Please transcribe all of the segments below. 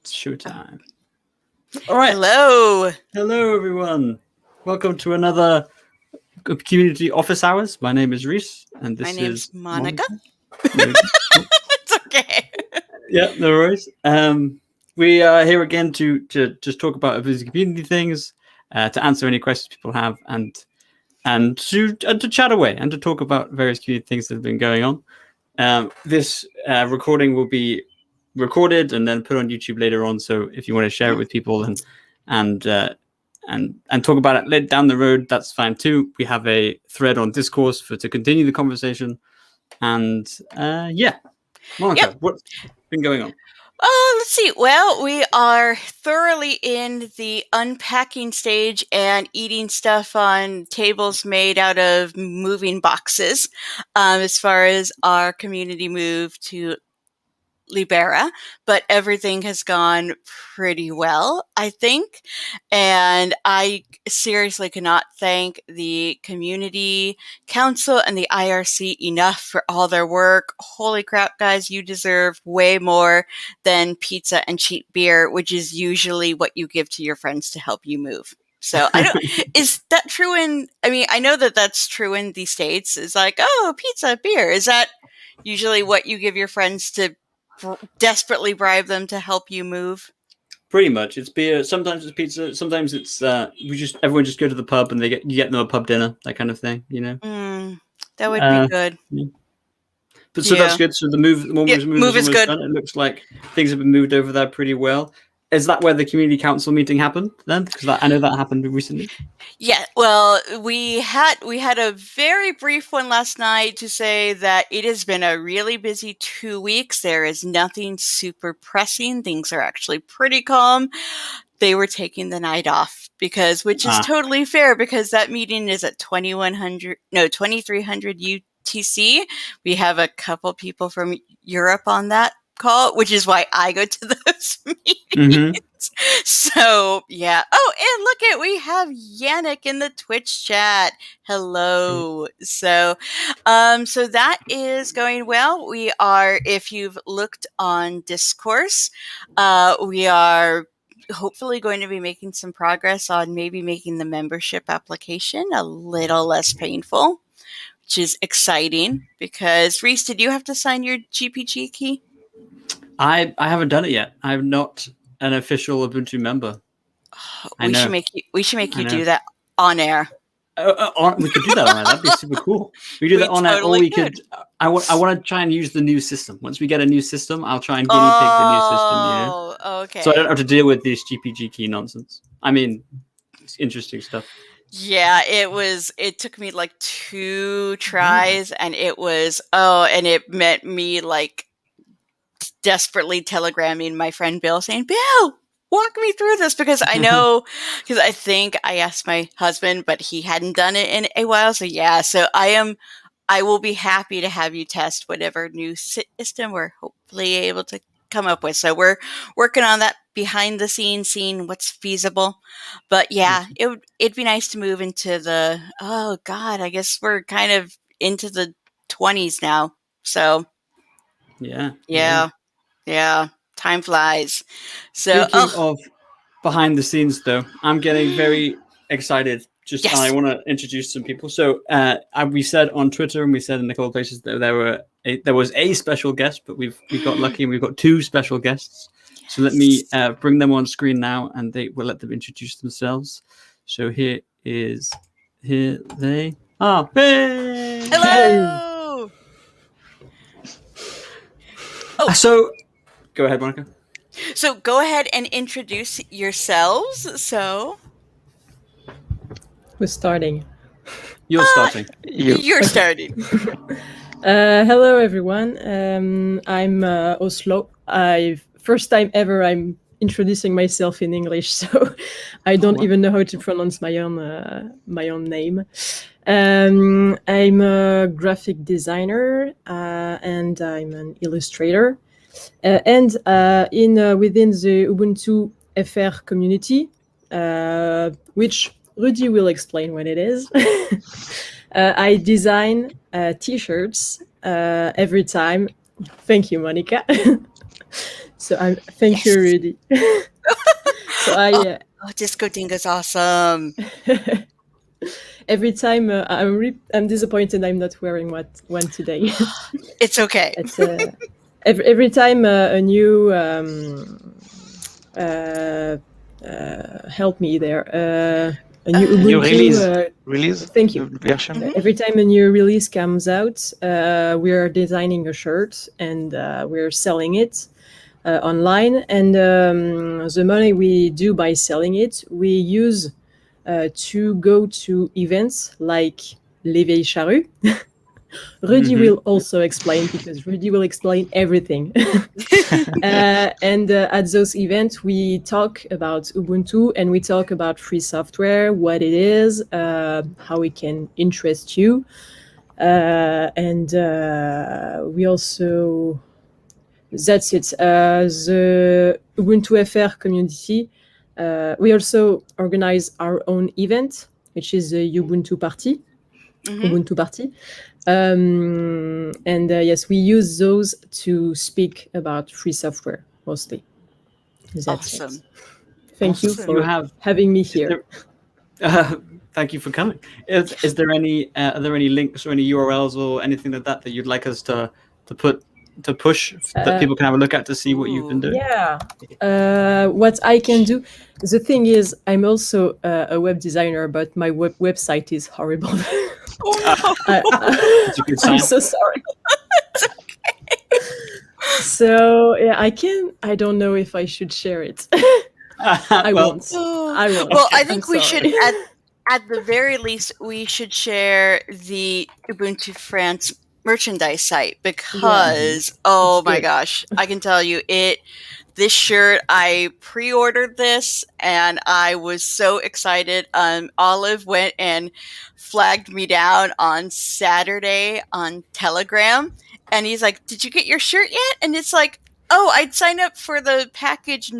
It's showtime. All right. Hello, everyone. Welcome to another community office hours. My name is Reese, and this my name's is Monica. It's okay. Yeah, no worries. We are here again to just talk about Ubuntu community things, to answer any questions people have, and to chat away and to talk about various community things that have been going on. This recording will be recorded and then put on YouTube later on. So if you want to share it with people and talk about it down the road, that's fine too. We have a thread on Discourse to continue the conversation. And Monica, what's been going on? Let's see. Well, we are thoroughly in the unpacking stage and eating stuff on tables made out of moving boxes, as far as our community move to Libera, but everything has gone pretty well, I think. And I seriously cannot thank the community council and the IRC enough for all their work. Holy crap, guys, you deserve way more than pizza and cheap beer, which is usually what you give to your friends to help you move. So is that true I know that that's true in the States. It's like, oh, pizza, beer. Is that usually what you give your friends to desperately bribe them to help you move? Pretty much. It's beer. Sometimes it's pizza. Sometimes it's everyone just go to the pub and you get them a pub dinner, that kind of thing. That would be good. Yeah. But so that's good. So the move is good. Done. It looks like things have been moved over there pretty well. Is that where the community council meeting happened then? Because I know that happened recently. Yeah, well, we had a very brief one last night to say that it has been a really busy 2 weeks. There is nothing super pressing. Things are actually pretty calm. They were taking the night off which is totally fair, because that meeting is at 2300 UTC. We have a couple people from Europe on that call, which is why I go to those meetings. So yeah. Oh, and we have Yannick in the Twitch chat. Hello. So that is going well. We are, if you've looked on Discourse, we are hopefully going to be making some progress on maybe making the membership application a little less painful, which is exciting, because Reese, did you have to sign your GPG key? I haven't done it yet. I'm not an official Ubuntu member. We should make you do that on air. We could do that on air. That'd be super cool. We do that on air, or we could. I want to try and use the new system. Once we get a new system, I'll try and guinea pig the new system. Oh, okay. So I don't have to deal with this GPG key nonsense. I mean, it's interesting stuff. Yeah, it took me like 2 tries, and it meant me like desperately telegramming my friend Bill saying, Bill, walk me through this, because I think I asked my husband, but he hadn't done it in a while. So yeah, I will be happy to have you test whatever new system we're hopefully able to come up with. So we're working on that behind the scenes, seeing what's feasible. But yeah, it'd be nice to move into I guess we're kind of into the 20s now. So yeah, time flies. So speaking of behind the scenes, though, I'm getting very excited. I want to introduce some people. So we said on Twitter, and we said in a couple of places that there was a special guest, but we got lucky and we've got 2 special guests. Yes. So let me bring them on screen now, and we'll let them introduce themselves. So here they are. Hey! Hello! Oh. So go ahead, Monica. So go ahead and introduce yourselves. So who's starting? You're starting. You're starting. Hello, everyone. I'm Oslo. First time ever I'm introducing myself in English, so I don't even know how to pronounce my own name. I'm a graphic designer, and I'm an illustrator. And within the Ubuntu FR community, which Rudi will explain what it is, I design T-shirts every time. Thank you, Monica. So thank you, Rudi. So Disco Dingo's awesome. Every time I'm disappointed I'm not wearing one today. It's okay. It's every time a new help me there. A new Ubuntu New release. Thank you. Version. Every time a new release comes out, we are designing a shirt and we're selling it online. And the money we do by selling it, we use to go to events like Les Vieilles Charrues. Rudi will also explain, because Rudi will explain everything. And at those events, we talk about Ubuntu and we talk about free software, what it is, how it can interest you. And we also, that's it. The Ubuntu FR community, we also organize our own event, which is the Ubuntu Party. Ubuntu Party. And yes, we use those to speak about free software mostly. That's awesome. It. Thank you for having me here. Thank you for coming. Is there any are there any links or any URLs or anything like that you'd like us to push that people can have a look at to see what you've been doing? Yeah. What I can do. The thing is, I'm also a web designer, but my website is horrible. Oh, no. I'm so sorry. It's okay. So yeah, I don't know if I should share it. I won't. Well, I think we should, at the very least, we should share the Ubuntu France merchandise site, because my gosh, I can tell you this shirt, I pre-ordered this and I was so excited. Olive went and flagged me down on Saturday on Telegram, and he's like, "Did you get your shirt yet?" And it's like, "Oh, I'd signed up for the package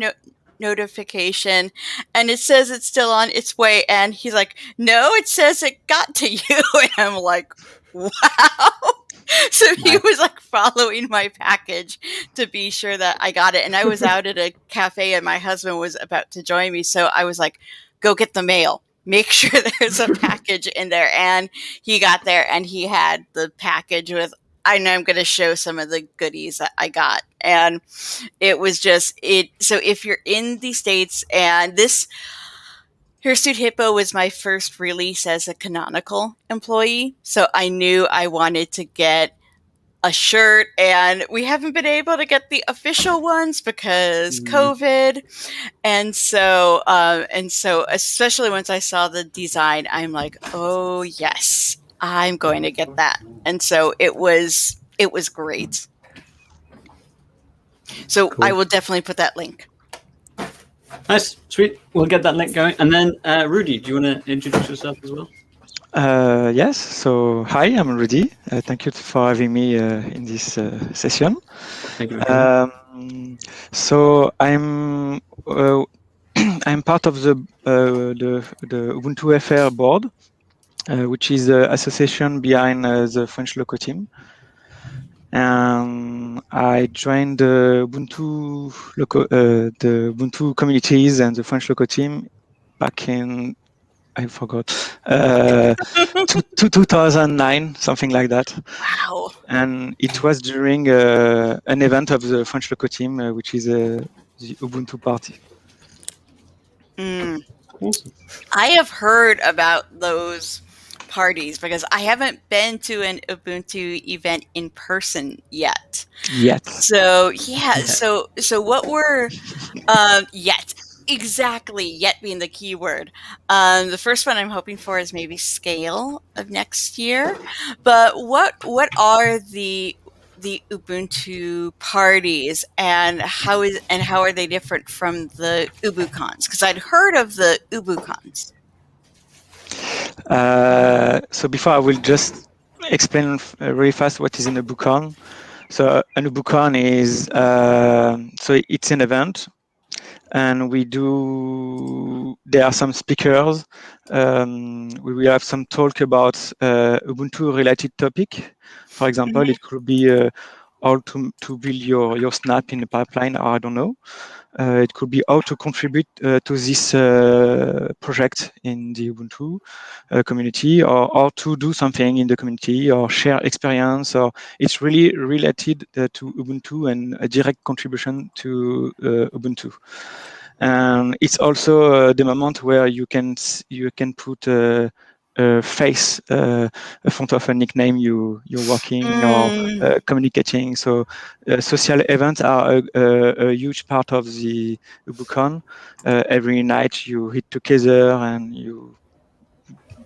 notification and it says it's still on its way." And he's like, "No, it says it got to you." And I'm like, wow. So he was like following my package to be sure that I got it. And I was out at a cafe and my husband was about to join me. So I was like, "Go get the mail. Make sure there's a package in there." And he got there and he had the package with, I know I'm going to show some of the goodies that I got. And it was just it. So if you're in the States, and this Hirsute Hippo was my first release as a Canonical employee, so I knew I wanted to get a shirt, and we haven't been able to get the official ones because COVID. And so especially once I saw the design, I'm like, oh yes, I'm going to get that. And so it was great. So cool. I will definitely put that link. Nice, sweet. We'll get that link going. And then, Rudi, do you want to introduce yourself as well? Yes. So, hi, I'm Rudi. Thank you for having me in this session. Thank you. So, I'm part of the Ubuntu FR board, which is the association behind the French loco team. And I joined the Ubuntu communities and the French loco team back in, I forgot, 2009, something like that. Wow. And it was during an event of the French loco team, which is the Ubuntu Party. Awesome. I have heard about those parties because I haven't been to an Ubuntu event in person yet. So yeah. So what were yet? Exactly, yet being the key word. The first one I'm hoping for is maybe scale of next year. But what are the Ubuntu parties, and how are they different from the UbuCons? Because I'd heard of the UbuCons. So before, I will just explain really fast what is an UbuCon. So an UbuCon is so it's an event, and there are some speakers. We will have some talk about Ubuntu related topic. For example, it could be how to build your snap in the pipeline, or I don't know. It could be how to contribute to this project in the Ubuntu community, or how to do something in the community, or share experience, or it's really related to Ubuntu and a direct contribution to Ubuntu. And it's also the moment where you can put a face in front of a nickname you're working or communicating. So social events are a huge part of the Ubuntu Con. Every night you hit together and you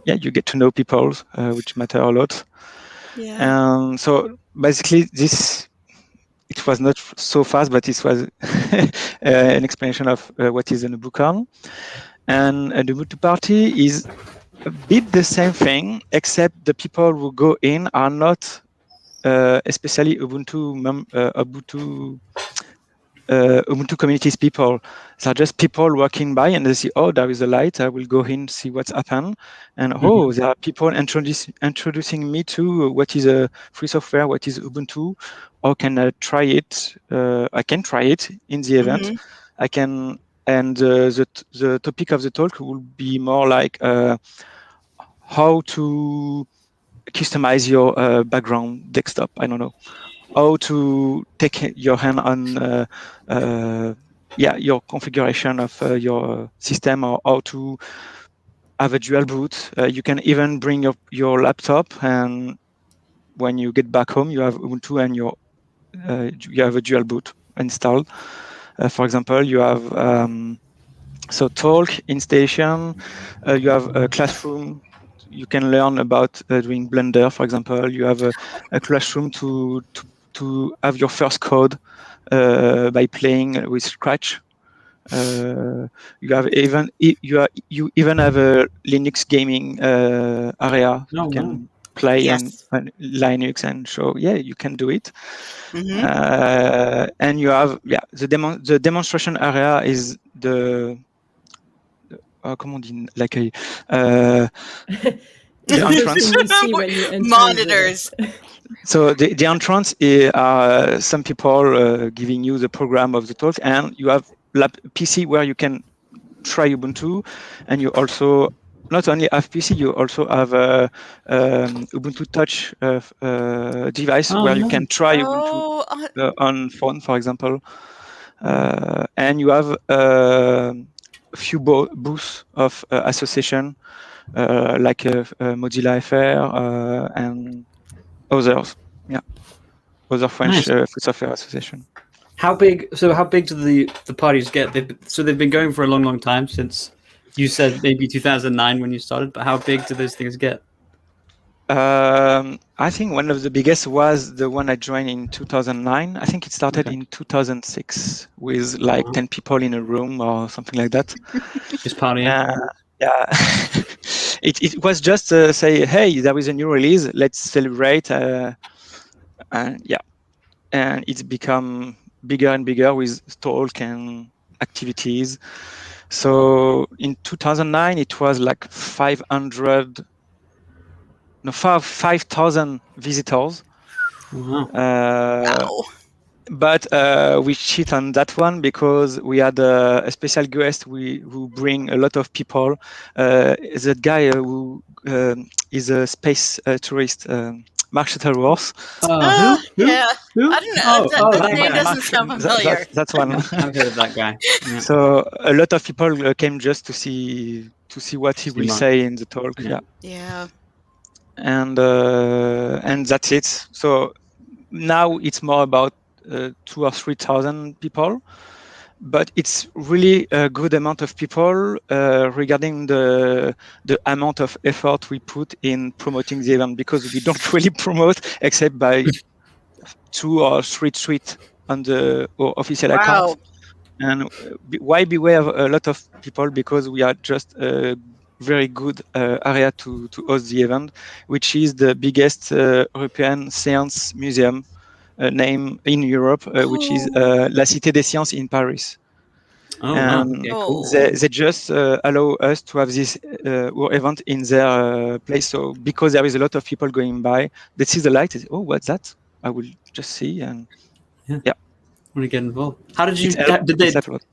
get to know people, which matter a lot. And so basically it was not so fast, but it was an explanation of what is an Ubuntu Con. And the Ubuntu Party is a bit the same thing, except the people who go in are not especially Ubuntu communities people. They're just people walking by and they see, oh, there is a light. I will go in, see what's happened. And oh, there are people introducing me to what is a free software, what is Ubuntu. How can I try it? I can try it in the event. I can, and the topic of the talk will be more like how to customize your background desktop. I don't know. How to take your hand on your configuration of your system, or how to have a dual boot. You can even bring your laptop, and when you get back home, you have Ubuntu and you have a dual boot installed. For example, you have talk in station. You have a classroom. You can learn about doing Blender, for example. You have a classroom to have your first code by playing with Scratch. You even have a Linux gaming area. You can play on Linux and show. Yeah, you can do it. And you have the demonstration area is the comment on dit l'accueil. The entrance. You see when you enter monitors. So the entrance are some people giving you the program of the talk, and you have PC where you can try Ubuntu, and you also not only have PC, you also have a Ubuntu Touch device where you can try Ubuntu on phone, for example, and you have a few booths of association like Mozilla FR and others, other French free software association. How big do the parties get? They've been going for a long time, since you said maybe 2009 when you started, but how big do those things get? I think one of the biggest was the one I joined in 2009. I think it started in 2006 with like 10 people in a room or something like that. Just partying. It was just say, hey, there is a new release, let's celebrate. And it's become bigger and bigger with talk and activities. So in 2009, it was like 5,000 visitors. Wow. But we cheat on that one because we had a special guest who bring a lot of people. That guy who is a space tourist, Mark Shuttleworth. Who? Yeah. Who? I don't know. That name doesn't Mark, sound familiar. That's one. I've heard of that guy. Yeah. So a lot of people came just to see what he will say in the talk. Yeah. And that's it. So now it's more about 2,000 or 3,000 people, but it's really a good amount of people regarding the amount of effort we put in promoting the event, because we don't really promote except by 2 or 3 tweets on the official account. And why beware of a lot of people? Because we are just a very good area to host the event, which is the biggest European science museum name in Europe, which is La Cité des Sciences in Paris. Cool. They just allow us to have this event in their place. So because there is a lot of people going by, they see the light, they say, oh, what's that? I will just see and want to get involved. How did you? It helped- Did they? it helped a lot.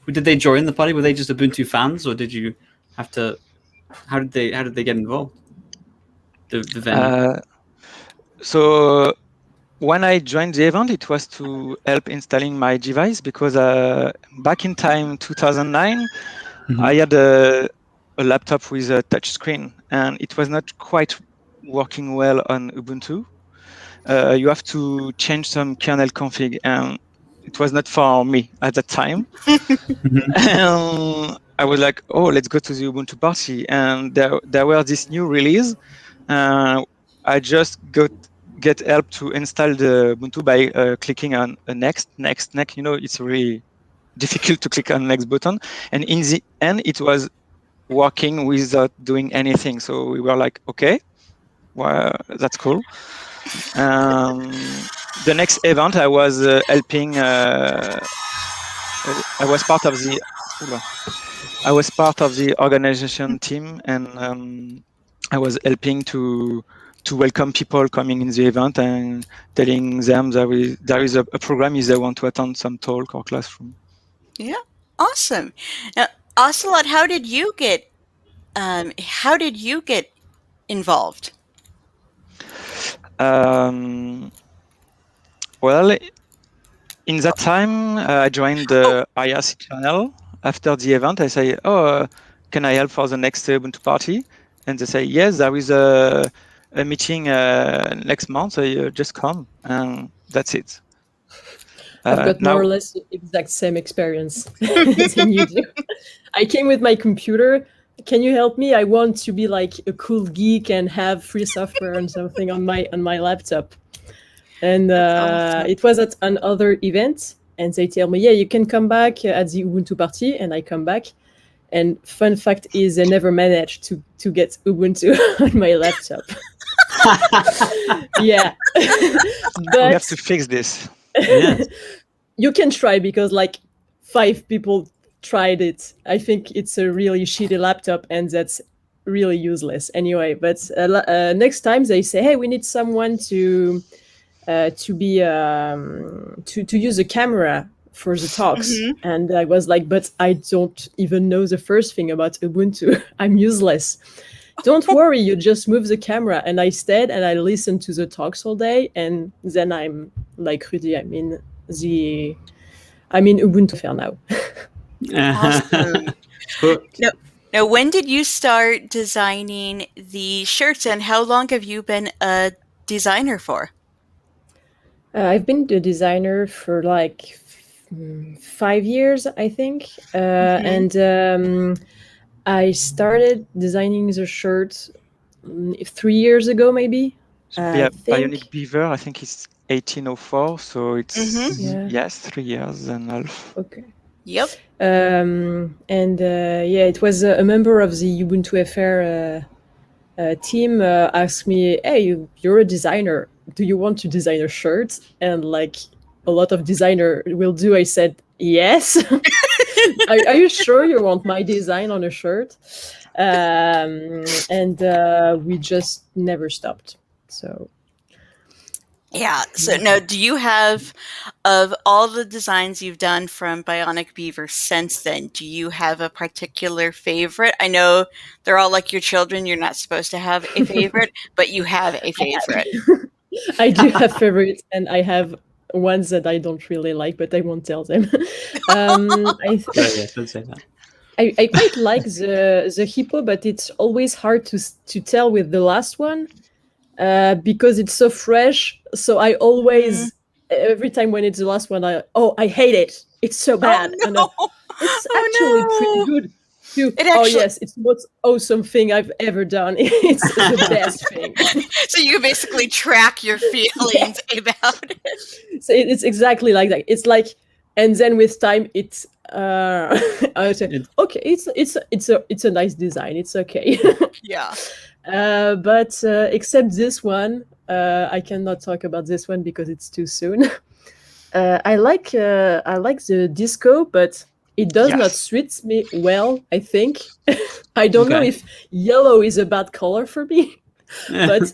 Did they join the party? Were they just Ubuntu fans, or did you have to? How did they get involved? The venue. So when I joined the event, it was to help installing my device because back in time 2009, I had a laptop with a touch screen and it was not quite working well on Ubuntu. You have to change some kernel config and it was not for me at that time. And I was like, oh, let's go to the Ubuntu party. And there were this new release. I just get help to install the Ubuntu by clicking on a next. It's really difficult to click on the next button. And in the end, it was working without doing anything. So we were like, okay, well, that's cool. The next event, I was helping. I was part of the. I was part of the organization team, and I was helping to welcome people coming in the event and telling them there is a program if they want to attend some talk or classroom. Yeah, awesome. Now, Ocelot, how did you get involved? Well, in that time, I joined the IRC channel. After the event, I say, "Oh, can I help for the next Ubuntu party?" And they say, "Yes, there is a meeting next month. So just come." And that's it. I've got more or less the exact same experience than you do. I came with my computer. Can you help me? I want to be like a cool geek and have free software and something on my laptop. And awesome. It was at another event, and they tell me, yeah, you can come back at the Ubuntu party, and I come back. And fun fact is, I never managed to get Ubuntu on my laptop. Yeah, but we have to fix this. Yes. You can try because like 5 people tried it. I think it's a really shitty laptop, and that's really useless anyway. But next time they say, hey, we need someone to use a camera for the talks. Mm-hmm. And I was like, but I don't even know the first thing about Ubuntu. I'm useless. Don't worry, you just move the camera. And I stayed and I listened to the talks all day. And then I'm like Rudi, I'm in Ubuntu Fair now. Awesome. Now, when did you start designing the shirts, and how long have you been a designer for? I've been the designer for like 5 years, I think. And I started designing the shirt 3 years ago, maybe. Bionic Beaver, I think it's 1804. So it's, yes, 3 years and a half. Okay. Yep. It was a member of the Ubuntu FR team asked me, hey, you're a designer. Do you want to design a shirt? And like a lot of designer will do, I said, yes. Are you sure you want my design on a shirt? We just never stopped. So. Yeah. So now, do you have, of all the designs you've done from Bionic Beaver since then, do you have a particular favorite? I know they're all like your children. You're not supposed to have a favorite, but you have a favorite. I do have favorites, and I have ones that I don't really like, but I won't tell them. Don't say that. I quite like the hippo, but it's always hard to tell with the last one. Because it's so fresh, so I always every time when it's the last one, I hate it. It's so bad. Oh, no. It's actually pretty good too. Yes, it's the most awesome thing I've ever done. It's the best thing. So you basically track your feelings about it. So it's exactly like that. It's like, and then with time, it's I say, okay, it's a nice design. It's okay. Yeah. But except this one, I cannot talk about this one because it's too soon. I like the disco, but it does not suit me well, I think. I don't know if yellow is a bad color for me. but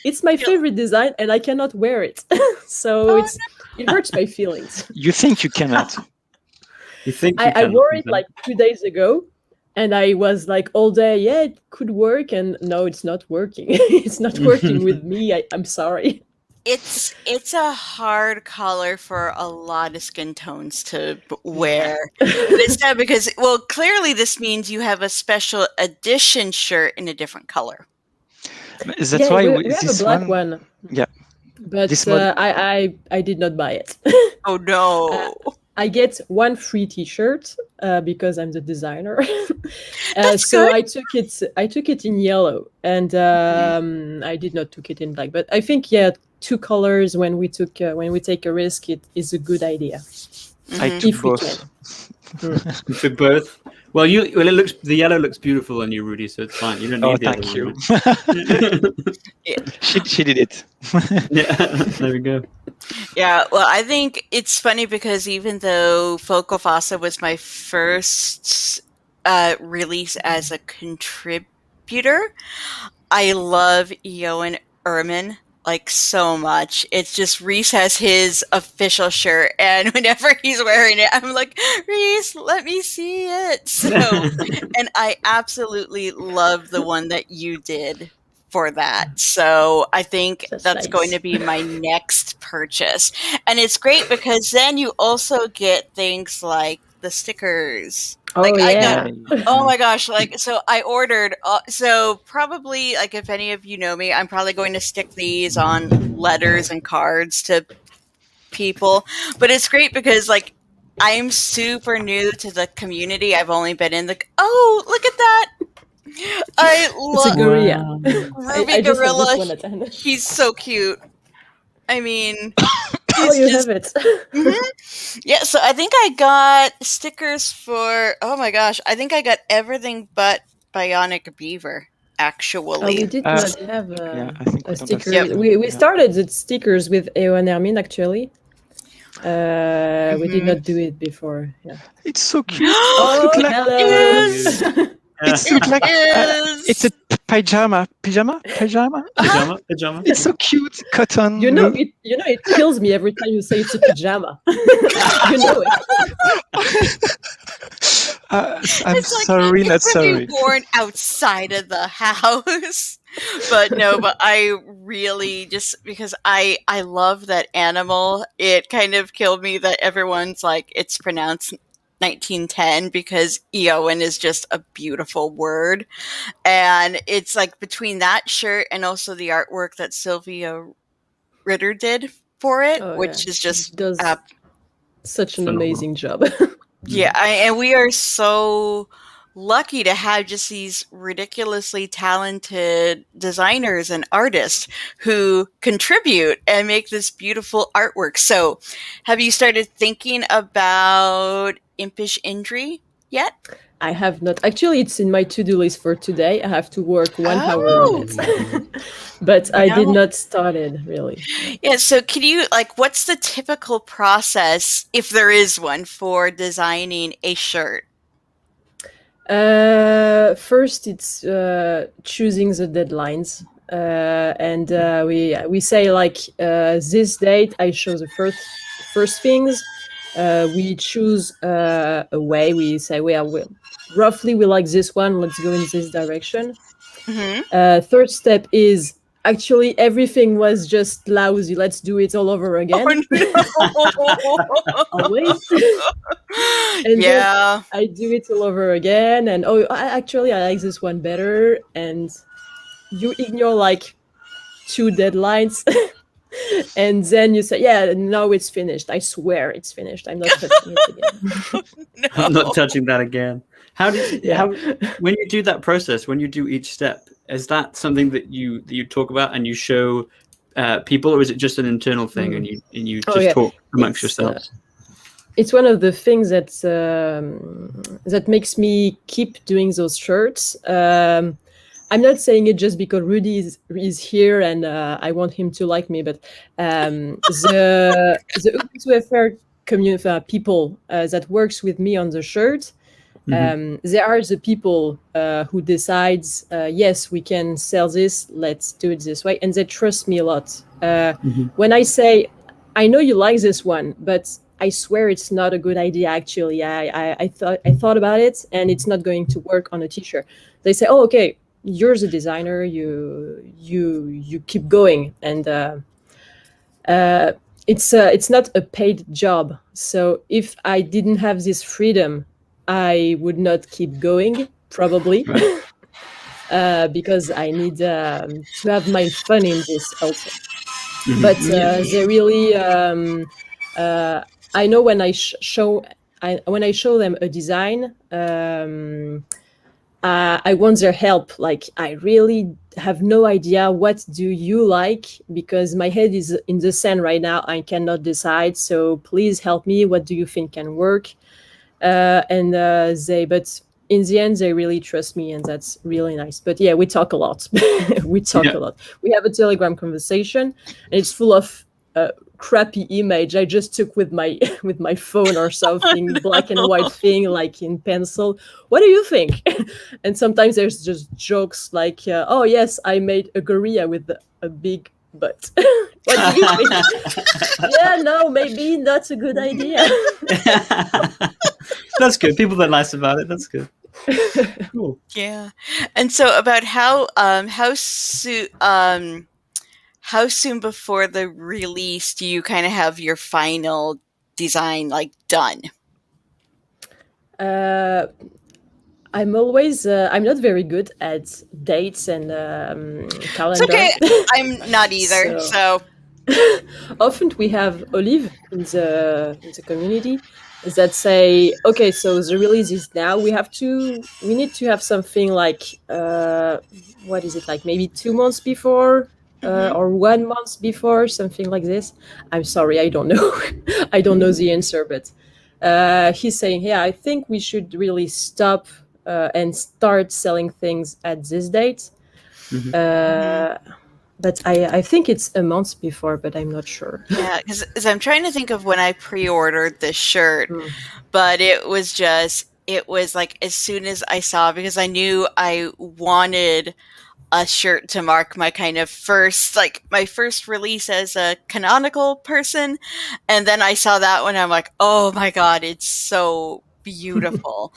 it's my favorite design, and I cannot wear it. So it hurts my feelings. You think you cannot? You think I wore it like 2 days ago, and I was like all day, yeah, it could work, and no, it's not working. It's not working with me. I'm sorry. It's a hard color for a lot of skin tones to wear. But it's sad because, well, clearly this means you have a special edition shirt in a different color. That's why we have a black one. Yeah. But I did not buy it. Oh no. I get one free T-shirt because I'm the designer. So good. I took it in yellow, and I did not took it in black. But I think two colors when we take a risk, it is a good idea. I took both. You took both. Well, the yellow looks beautiful on you, Rudi. So it's fine. You don't need the thank other you. one. She did it. Yeah, there we go. Yeah, well, I think it's funny because even though Focal Fossa was my first release as a contributor, I love Johan Erman like so much. It's just Reese has his official shirt, and whenever he's wearing it, I'm like, Reese, let me see it. So, and I absolutely love the one that you did for that. So I think that's nice. going to be my next purchase. And it's great because then you also get things like the stickers. Oh, like yeah. Oh my gosh, like, so I ordered, so probably, like, if any of you know me, I'm probably going to stick these on letters and cards to people. But it's great because, like, I'm super new to the community. I've only been in oh, look at that. I It's a love gorilla. Ruby I just have Gorilla. this one at hand. He's so cute. I mean, Oh, you have it. yeah, so I think I got stickers for, oh my gosh, I think I got everything but Bionic Beaver, actually. We did not have I think a sticker. Yep. We started the stickers with Ewan Hermine, actually. We did not do it before. Yeah. It's so cute. Oh, Look like- hello. Yes. It's like it's a pajama. Pajama. It's so cute. Cotton. You know it kills me every time you say it's a pajama. You know it. I'm sorry, not It sorry. could be worn outside of the house. But no, but I really just, because I love that animal. It kind of killed me that everyone's like, it's pronounced 1910 because Eowyn is just a beautiful word. And it's like between that shirt and also the artwork that Sylvia Ritter did for it, which is just does such an phenomenal. amazing job. Yeah, and we are so lucky to have just these ridiculously talented designers and artists who contribute and make this beautiful artwork. So, have you started thinking about Impish Indri yet? I have not. Actually, it's in my to-do list for today. I have to work 1 hour on it. But I did not start it, really. Yeah, so can you, like, what's the typical process, if there is one, for designing a shirt? First, it's choosing the deadlines. And we say, like, this date, I show the first things. We choose a way. We say, roughly we like this one, let's go in this direction. Third step is, actually everything was just lousy, let's do it all over again. Always. And then I do it all over again, and I like this one better, and you ignore like 2 deadlines. And then you say, yeah, now it's finished. I swear it's finished. I'm not touching it again. No. I'm not touching that again. When you do that process, when you do each step, is that something that you talk about and you show people, or is it just an internal thing and you just talk amongst yourselves? It's one of the things that makes me keep doing those shirts. I'm not saying it just because Rudi is here and I want him to like me, but the Ubuntu FR community people that works with me on the shirt, There are the people who decides, yes, we can sell this, let's do it this way, and they trust me a lot. When I say, I know you like this one, but I swear it's not a good idea. Actually, I thought about it, and it's not going to work on a t-shirt. They say, "Oh, okay, you're the designer. You keep going," and it's not a paid job. So if I didn't have this freedom, I would not keep going, probably, because I need to have my fun in this also. But they really, I know when I show them a design, I want their help. Like, I really have no idea what do you like, because my head is in the sand right now. I cannot decide. So please help me. What do you think can work? But in the end, they really trust me, and that's really nice. But yeah, we talk a lot. We talk a lot. We have a Telegram conversation, and it's full of crappy image I just took with my phone or something, black and white thing, like in pencil. What do you think? And sometimes there's just jokes like, oh yes, I made a gorilla with a big butt. What do you think? Yeah, no, maybe that's a good idea. That's good. People are nice about it. That's good. Cool. Yeah. And so about how soon before the release do you kind of have your final design like done? I'm always I'm not very good at dates and calendar. It's okay. I'm not either. So often we have Olive in the community that say, okay, so the release is now. We need to have something like what is it, like maybe 2 months before or 1 month before, something like this. I'm sorry, I don't know. I don't know the answer, but he's saying, yeah, I think we should really stop and start selling things at this date. But I think it's a month before, but I'm not sure. Yeah, because I'm trying to think of when I pre-ordered this shirt, but it was like as soon as I saw, because I knew I wanted a shirt to mark my kind of my first release as a canonical person. And then I saw that one, I'm like, oh my God, it's so beautiful.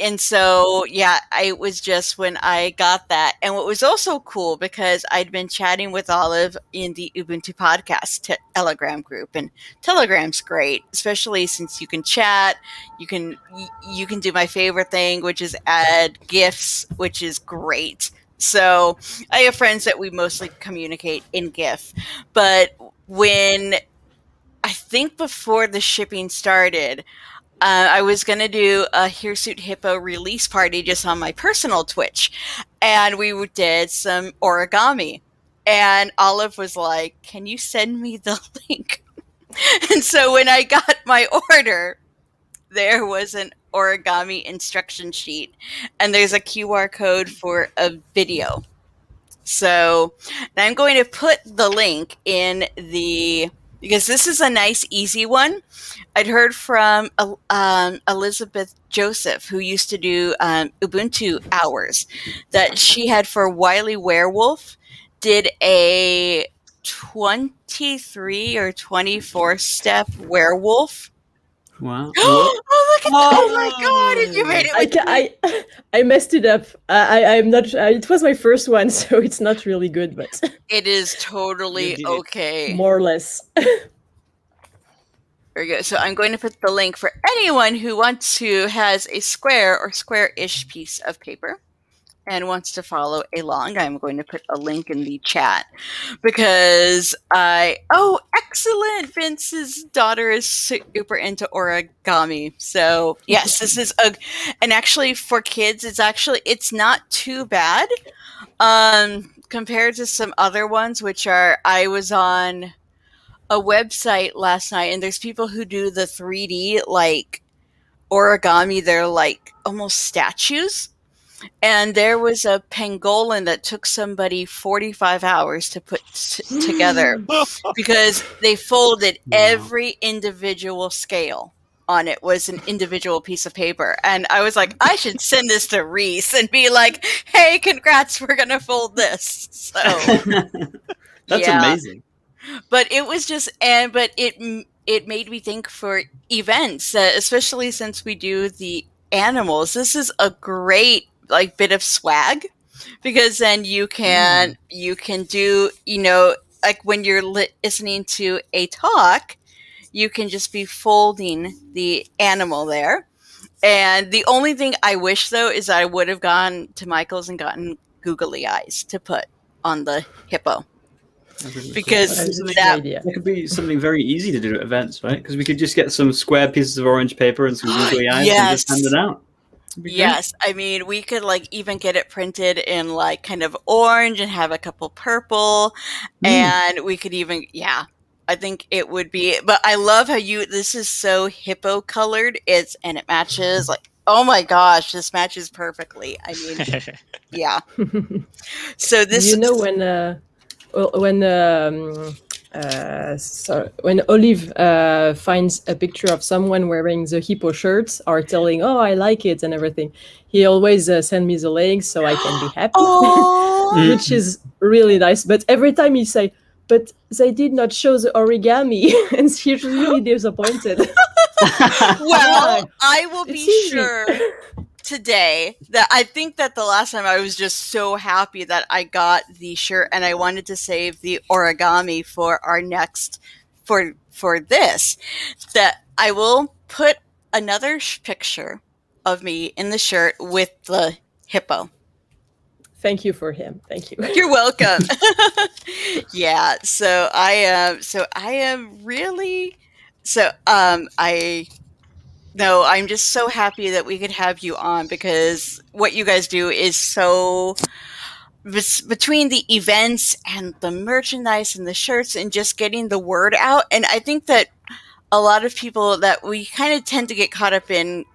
And so, yeah, it was just when I got that. And what was also cool, because I'd been chatting with Olive in the Ubuntu podcast Telegram group, and Telegram's great, especially since you can chat. You can do my favorite thing, which is add GIFs, which is great. So I have friends that we mostly communicate in GIF. But when I think before the shipping started, I was going to do a Hirsute Hippo release party just on my personal Twitch. And we did some origami. And Olive was like, can you send me the link? And so when I got my order, there was an origami instruction sheet. And there's a QR code for a video. So I'm going to put the link in because this is a nice, easy one. I'd heard from Elizabeth Joseph, who used to do Ubuntu Hours, that she had for Wily Werewolf, did a 23 or 24 step werewolf. Wow. Oh, look at that. Oh my God. And you made it. I messed it up. I'm not, it was my first one, so it's not really good, but it is totally okay. More or less. Very good. So I'm going to put the link for anyone who has a square or square-ish piece of paper and wants to follow along. I'm going to put a link in the chat because excellent. Vince's daughter is super into origami. So yes, this is and actually for kids, it's not too bad compared to some other ones, which I was on a website last night, and there's people who do the 3D like origami. They're like almost statues. And there was a pangolin that took somebody 45 hours to put together because they folded every individual scale on it was an individual piece of paper. And I was like, I should send this to Reese and be like, hey, congrats, we're going to fold this. So That's amazing. But it was just, but it made me think for events, especially since we do the animals. This is a great like bit of swag, because then you can do, like when you're listening to a talk, you can just be folding the animal there. And the only thing I wish though is I would have gone to Michael's and gotten googly eyes to put on the hippo. Because that could be something very easy to do at events, right? Because we could just get some square pieces of orange paper and some googly eyes and just hand it out. Yes, I mean, we could like even get it printed in like kind of orange and have a couple purple, and we could even, I think it would be. But I love how this is so hippo colored. And it matches like, oh my gosh, this matches perfectly. I mean, yeah. So this, when Olive finds a picture of someone wearing the hippo shirts or telling, oh, I like it and everything, he always sends me the link so I can be happy, which is really nice. But every time he say, but they did not show the origami, and she's really disappointed. Well, I will be sure today that I think that the last time I was just so happy that I got the shirt, and I wanted to save the origami for our next for this, that I will put another picture of me in the shirt with the hippo. Thank you for him. Thank you. You're welcome. Yeah. So I am really No, I'm just so happy that we could have you on, because what you guys do is so, between the events and the merchandise and the shirts and just getting the word out. And I think that a lot of people that we kind of tend to get caught up in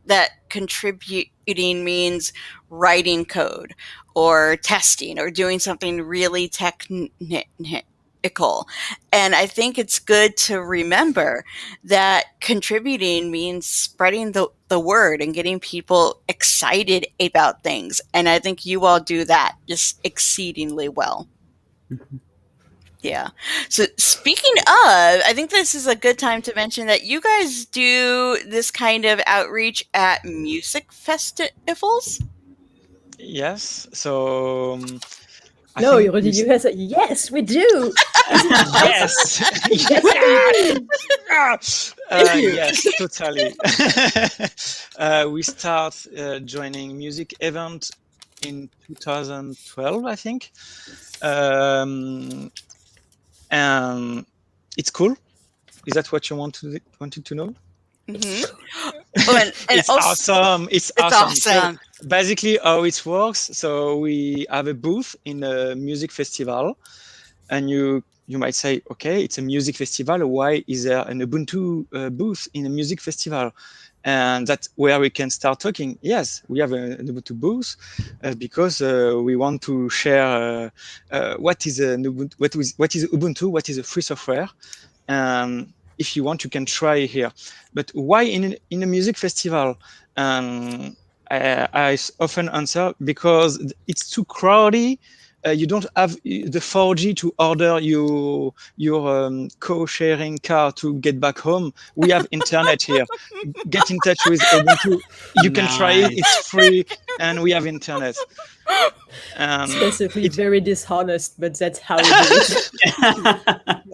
that contributing means writing code or testing or doing something really technical. And I think it's good to remember that contributing means spreading the word and getting people excited about things. And I think you all do that just exceedingly well. Mm-hmm. Yeah. So speaking of, I think this is a good time to mention that you guys do this kind of outreach at music festivals. Yes. So... No, Rudi, you have said, yes, we do. Yes. Yes, totally. We start joining music event in 2012, I think. And it's cool. Is that what you wanted to know? Mm-hmm. It's awesome. It's awesome. So basically, how it works. So we have a booth in a music festival, and you might say, okay, it's a music festival. Why is there an Ubuntu booth in a music festival? And that's where we can start talking. Yes, we have an Ubuntu booth because we want to share what is Ubuntu, what is Ubuntu, what is a free software. If you want, you can try here. But why in a music festival? I often answer because it's too crowded. You don't have the 4G to order your co-sharing car to get back home. We have internet here. Get in touch with Ubuntu. You can try it. It's free, and we have internet. It's basically very dishonest, but that's how we do it.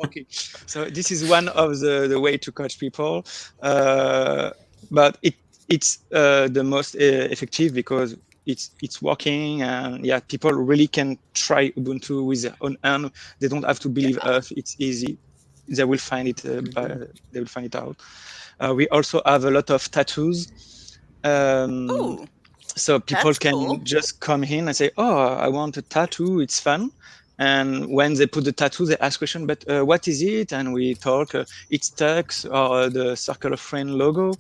Okay, so this is one of the way to coach people, but it's the most effective because it's working, and yeah, people really can try Ubuntu with their own hand. They don't have to believe us. It's easy. They will find it. They will find it out. We also have a lot of tattoos. So people can just come in and say, "Oh, I want a tattoo. It's fun." And when they put the tattoo, they ask question, but what is it? And we talk, it's Tux or the Circle of Friends logo.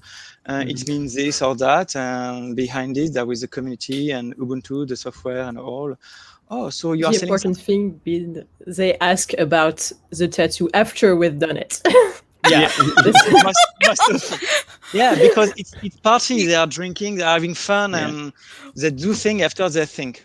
It means this or that. And behind it, there is the community and Ubuntu, the software and all. Oh, so you are the important thing being they ask about the tattoo after we've done it. Yeah, This- must of, yeah, because it's party. They are drinking, they're having fun, Yeah. and they do thing after they think.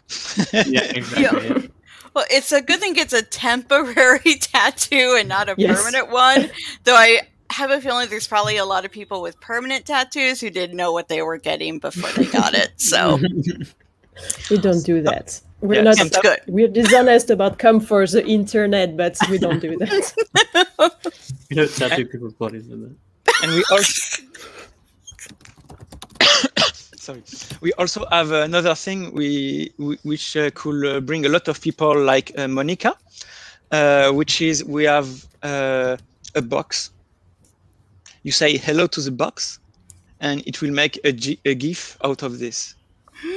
Yeah, exactly. Yeah. Well, it's a good thing it's a temporary tattoo and not a Yes. permanent one. Though I have a feeling there's probably a lot of people with permanent tattoos who didn't know what they were getting before they got it. So We don't do that. We're Yeah, not. it's good. We're dishonest about come for the internet, but we don't do that. We don't tattoo people's bodies with it. And we also sorry, we also have another thing which could bring a lot of people like Monica, which is we have a box. You say hello to the box, and it will make a GIF out of this.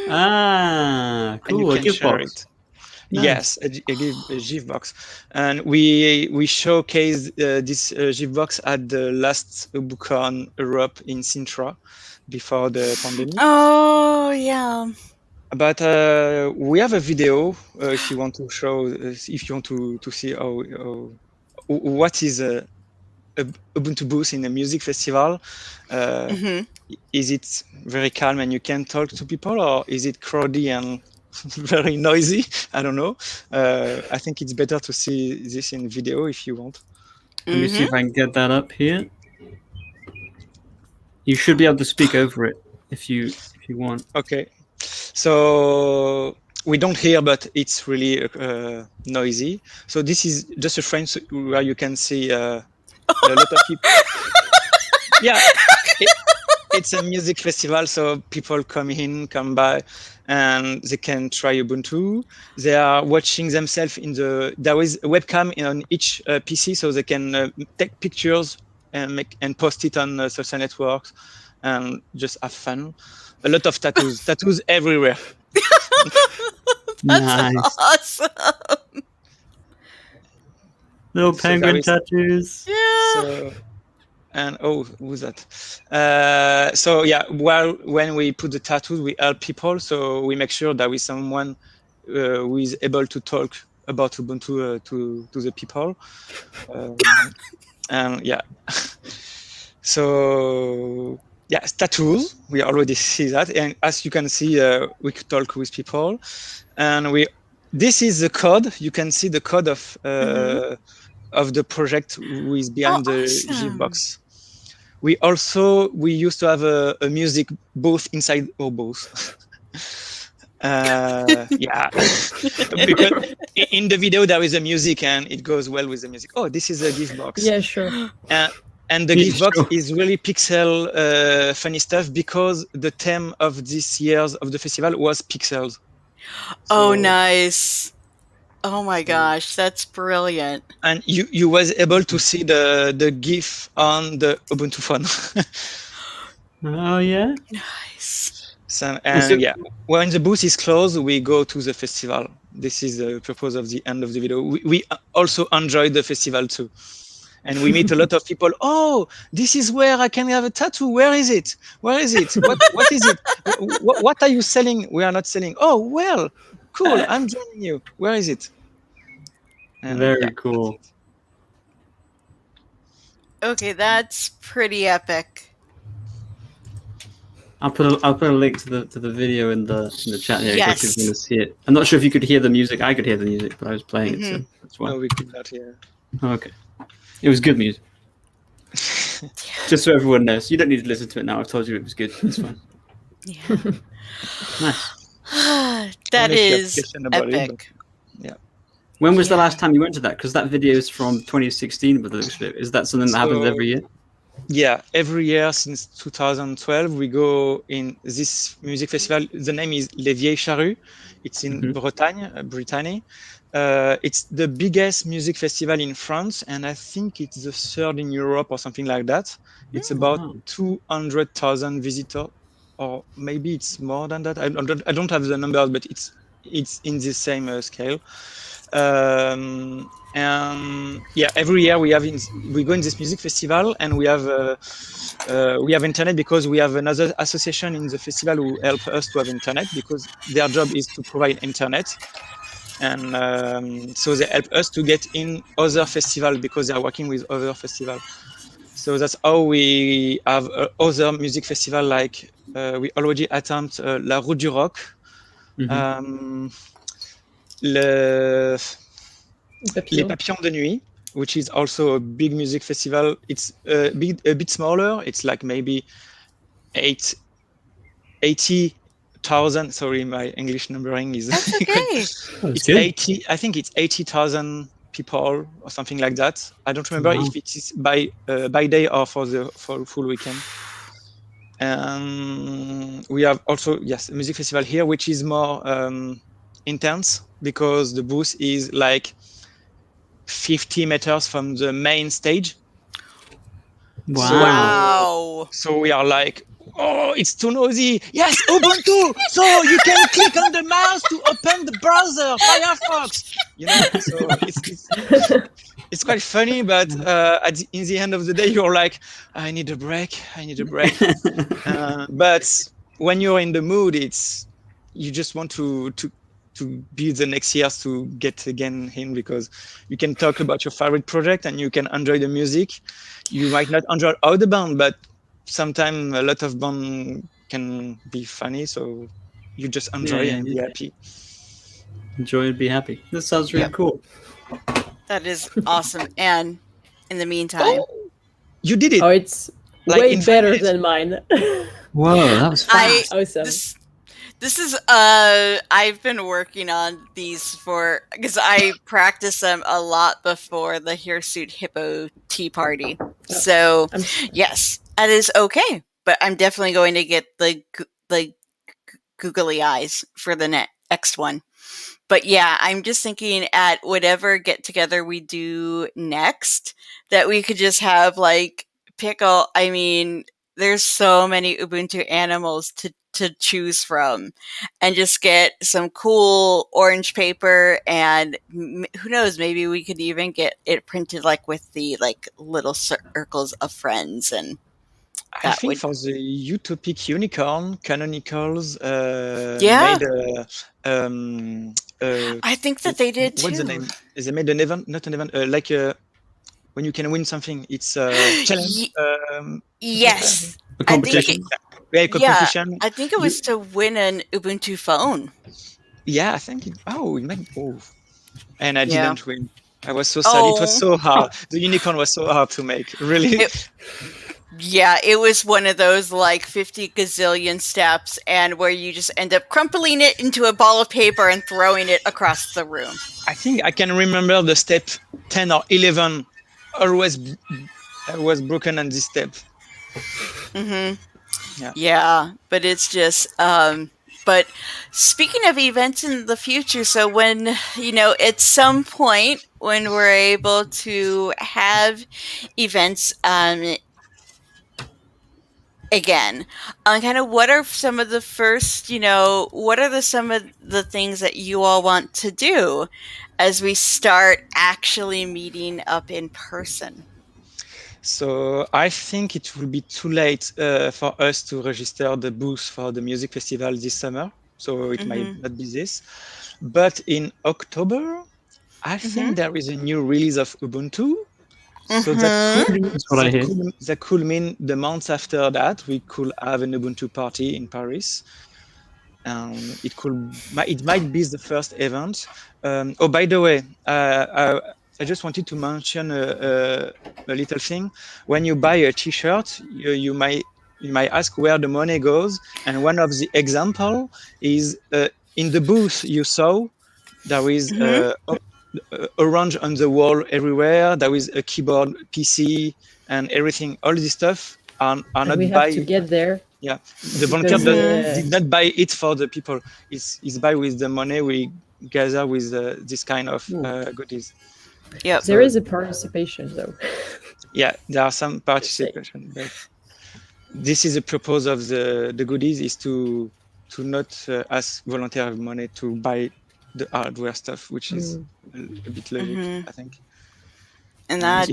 Ah, And cool. you A can gift share box. it. Nice. Yes, a GIF box, and we showcased this GIF box at the last Ubuntu Con Europe in Sintra before the pandemic. Oh yeah. But we have a video if you want to show, if you want to see what is a Ubuntu booth in a music festival. hmm Is it very calm and you can talk to people, or is it crowdy and very noisy? I don't know. I think it's better to see this in video if you want. Let me see if I can get that up here. You should be able to speak over it if you want. Okay. So we don't hear, but it's really noisy. So this is just a frame where you can see a lot of people. Yeah, it's a music festival, so people come by, and they can try Ubuntu. They are watching themselves there is a webcam on each PC, so they can take pictures and post it on social networks and just have fun. A lot of tattoos everywhere. That's Nice. awesome. Little So penguin there is- tattoos. Yeah. So, and who's that? So yeah, when we put the tattoos, we help people. So we make sure that with someone who is able to talk about Ubuntu to the people. And yeah, so yeah, tattoos. We already see that, and as you can see, we could talk with people, and this is the code. You can see the code of the project who is behind the GIF awesome. box. We used to have a music booth inside our booth. Yeah, because in the video there is a music and it goes well with the music. Oh, this is a GIF box. Yeah, sure. And the Yeah, GIF box sure. is really pixel funny stuff, because the theme of this year's of the festival was pixels. Oh, So- nice. Oh my gosh, that's brilliant. And you was able to see the GIF on the Ubuntu phone. Oh yeah. Nice. So, So- yeah, when the booth is closed, we go to the festival. This is the purpose of the end of the video. We also enjoy the festival too. And we meet a lot of people. Oh, this is where I can have a tattoo. Where is it? Where is it? What is it? What are you selling? We are not selling. Oh, well, cool. I'm joining you. Where is it? And Very yeah, cool. that's it. Okay, that's pretty epic. I'll put a link to the video in the chat here Yes. if you want to see it. I'm not sure if you could hear the music. I could hear the music, but I was playing it, so that's why. No, we could not hear. Oh, okay. It was good music. Just so everyone knows. You don't need to listen to it now. I've told you it was good. It's fine. Yeah. Nice. That Unless you have is question about it, epic. When was the Yeah. last time you went to that? Because that video is from 2016, by the looks of it. Is that something that happens So- every year? Yeah, every year since 2012, we go in this music festival. The name is Les Vieilles Charrues. It's in Mhm. Bretagne, Brittany. It's the biggest music festival in France, and I think it's the third in Europe or something like that. It's about wow. 200,000 visitors, or maybe it's more than that. I don't have the numbers, but it's in the same scale. And yeah, every year we go in this music festival, and we have internet, because we have another association in the festival who help us to have internet, because their job is to provide internet, and so they help us to get in other festivals because they are working with other festivals. So that's how we have other music festival, like we already attempt La Route du Rock, Les Papillons de Nuit, which is also a big music festival. It's a bit smaller. It's like maybe 80,000. Sorry, my English numbering is. That's okay. It's 80. I think it's 80,000 people or something like that. I don't remember if it is by day or for full weekend. We have also a music festival here, which is more intense because the booth is like 50 meters from the main stage. Wow. So we are like, oh, it's too noisy. Yes, Ubuntu. So you can click on the mouse to open the browser, Firefox. You know, so it's quite funny, but in the end of the day, you're like, I need a break. But when you're in the mood, you just want to be the next years to get again in, because you can talk about your favorite project and you can enjoy the music. You might not enjoy all the band, but sometimes a lot of band can be funny, so you just enjoy and be happy. Enjoy and be happy. That sounds really cool. That is awesome. And in the meantime, you did it. Oh, it's like way better than mine. Whoa, that was fast. Awesome. This is I've been working on these because I practice them a lot before the Hirsute Hippo Tea Party. So yes, that is okay. But I'm definitely going to get the googly eyes for the next one. But yeah, I'm just thinking at whatever get together we do next, that we could just have like pickle. I mean, there's so many Ubuntu animals to choose from, and just get some cool orange paper, and who knows, maybe we could even get it printed like with the like little circles of friends. And I think for the Utopic Unicorn, Canonicals made I think that they did too. What's the name? They made an event, not an event, like when you can win something. It's a challenge. Yes. A competition. Competition. Yeah, I think it was to win an Ubuntu phone. Yeah, I think and I didn't win. I was so sad. It was so hard. The unicorn was so hard to make. Really. It was one of those like 50 gazillion steps, and where you just end up crumpling it into a ball of paper and throwing it across the room. I think I can remember the step 10 or 11. Always I was broken on this step. Mm-hmm. Yeah, but it's just but speaking of events in the future, so when at some point when we're able to have events again, kind of what are some of the first, what are some of the things that you all want to do as we start actually meeting up in person? So I think it will be too late for us to register the booth for the music festival this summer. So it might not be this. But in October, I think there is a new release of Ubuntu. So that could mean the months after that, we could have an Ubuntu party in Paris. It might be the first event. By the way, I just wanted to mention a little thing. When you buy a T-shirt, you might ask where the money goes, and one of the example is in the booth you saw there is orange on the wall everywhere. There is a keyboard, PC, and everything. All this stuff are not we have to get there. Yeah, the volunteer did not buy it for the people. It's buy with the money we gather with this kind of goodies. Yeah, there is a participation though. Yeah, there are some participation, but this is the purpose of the goodies, is to not ask volunteer money to buy the hardware stuff, which is a bit logic, I think. And that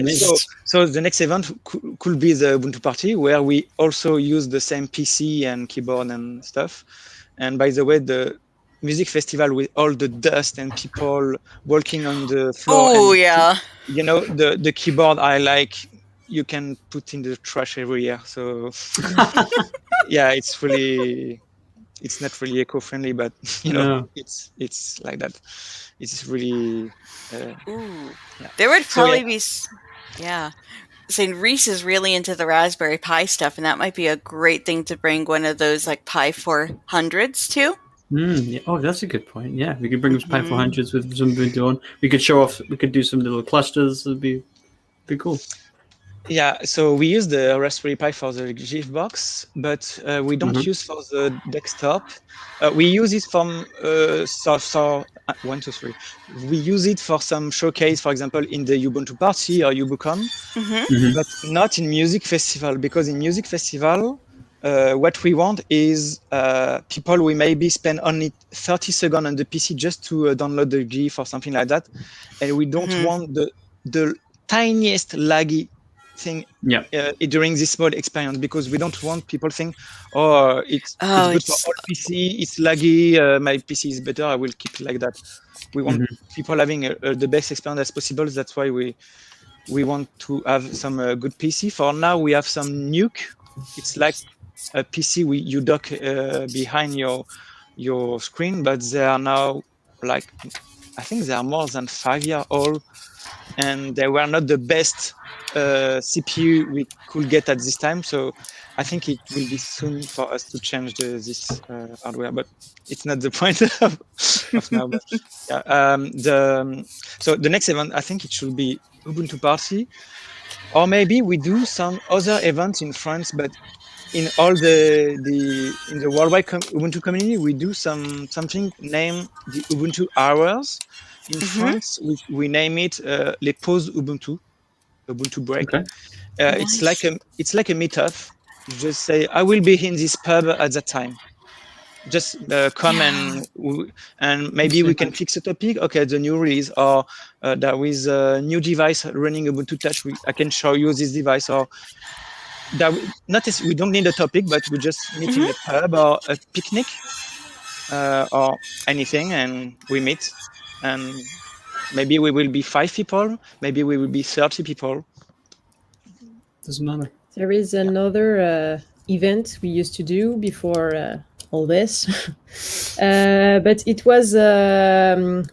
so the next event could be the Ubuntu party, where we also use the same PC and keyboard and stuff. And by the way, the music festival with all the dust and people walking on the floor. Oh, yeah. The keyboard are like you can put in the trash every year. So yeah, it's not really eco-friendly, but No. it's like that. It's really Ooh, yeah. there would So yeah, probably be, yeah. Saying Reese is really into the Raspberry Pi stuff, and that might be a great thing to bring one of those like Pi 400s to. Yeah. Oh, that's a good point. Yeah, we could bring some Pi Mhm. 400s with some Ubuntu on. We could show off. We could do some little clusters. It'd be cool. yeah. So we use the Raspberry Pi for the GIF box, but we don't use for the desktop. We use it from one, two, three. We use it for some showcase, for example, in the Ubuntu Party or Ubuntu Con, Mhm. but not in music festival, because in music festival, what we want is people we maybe spend only 30 seconds on the PC just to download the GIF or something like that, and we don't Mhm. want the tiniest laggy thing Yeah. during this mode experience, because we don't want people think, oh, it's Oh, good for it's all PC, it's laggy, my PC is better, I will keep it like that. We want people having the best experience as possible. That's why we want to have some good PC. For now, we have some Nuke. It's like a PC you dock behind your screen, but they are now like, I think they are more than 5 years old, and they were not the best CPU we could get at this time. So I think it will be soon for us to change this hardware, but it's not the point of now. But yeah, so the next event, I think it should be Ubuntu Party, or maybe we do some other events in France, but in all in the worldwide Ubuntu community, we do something named the Ubuntu Hours. In Mhm. France, we name it les pauses Ubuntu break. Okay. Nice. It's like a meetup. You just say, I will be in this pub at that time. Just come Yeah. and maybe we can fix a topic. Okay, the new release, or there is a new device running Ubuntu Touch. I can show you this device, or that we don't need a topic, but we just meet in Mhm. a pub or a picnic or anything, and we meet, and maybe we will be 5 people, maybe we will be 30 people. Doesn't matter. There is Yeah. another event we used to do before all this, but it was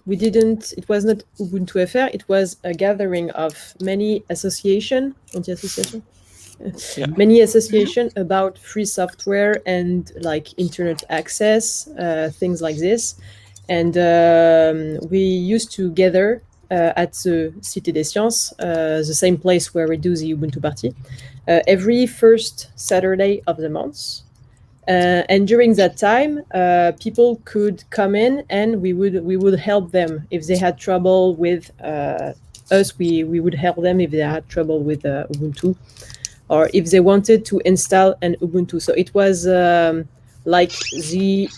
we didn't. It was not Ubuntu FR. It was a gathering of many association, anti-association, Yeah. many association about free software and like internet access, things like this. And we used to gather at the Cité des Sciences, the same place where we do the Ubuntu Party, every first Saturday of the month. And during that time, people could come in, and we would help them if they had trouble with us. We would help them if they had trouble with Ubuntu, or if they wanted to install an Ubuntu. So it was like the